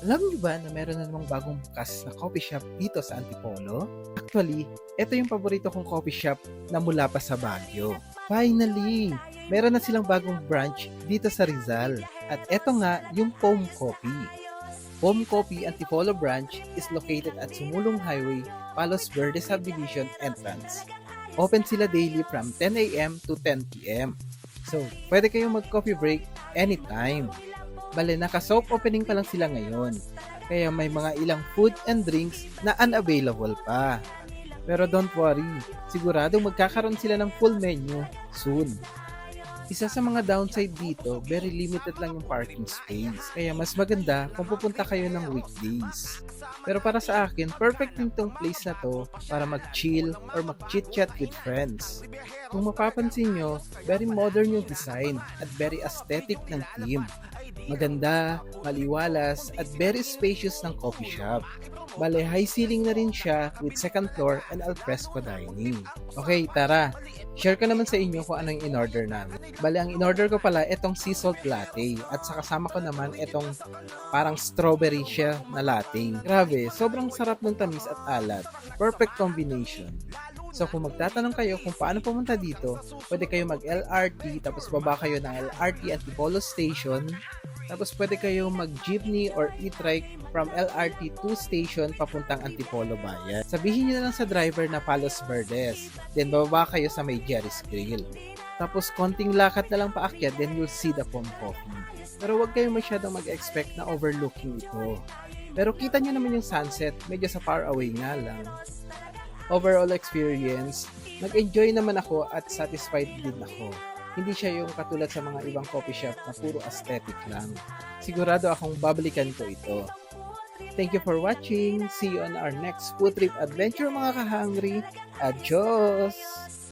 Alam niyo ba na meron na namang bagong bukas na coffee shop dito sa Antipolo? Actually, ito yung paborito kong coffee shop na mula pa sa Baguio. Finally! Meron na silang bagong branch dito sa Rizal. At eto nga yung Foam Coffee. Foam Coffee Antipolo branch is located at Sumulong Highway, Palos Verde Subdivision entrance. Open sila daily from 10 a.m. to 10 p.m. So, pwede kayong mag-coffee break anytime. Bale, naka-soft opening pa lang sila ngayon. Kaya may mga ilang food and drinks na unavailable pa. Pero don't worry, siguradong magkakaroon sila ng full menu soon. Isa sa mga downside dito, very limited lang yung parking space. Kaya mas maganda kung pupunta kayo ng weekdays. Pero para sa akin, perfect din tong place na to para mag-chill or mag-chit-chat with friends. Kung mapapansin nyo, very modern yung design at very aesthetic ng theme. Maganda, maliwalas, at very spacious ng coffee shop. Bale, high ceiling na rin siya with second floor and alfresco dining. Okay, tara. Share ko naman sa inyo kung anong in-order namin. Bale, ang in-order ko pala itong sea salt latte at sa kasama ko naman itong parang strawberry siya na latte. Grabe, sobrang sarap ng tamis at alat. Perfect combination. So kung magtatanong kayo kung paano pumunta dito, pwede kayo mag-LRT tapos baba kayo ng LRT Antipolo Station. Tapos pwede kayo mag-jeepney or e-trike from LRT 2 station papuntang Antipolo Bayan. Sabihin nyo na lang sa driver na Palos Verdes. Then bababa kayo sa may Jerry's Grill. Tapos konting lakad na lang paakyat, then you'll see the Foam Coffee. Pero huwag kayong masyadong mag-expect na overlooking ito. Pero kita nyo naman yung sunset, medyo sa far away nga lang. Overall experience, nag-enjoy naman ako at satisfied din ako. Hindi siya yung katulad sa mga ibang coffee shop na puro aesthetic lang. Sigurado akong babalikan ko ito. Thank you for watching. See you on our next food trip adventure mga kahangry. Adios!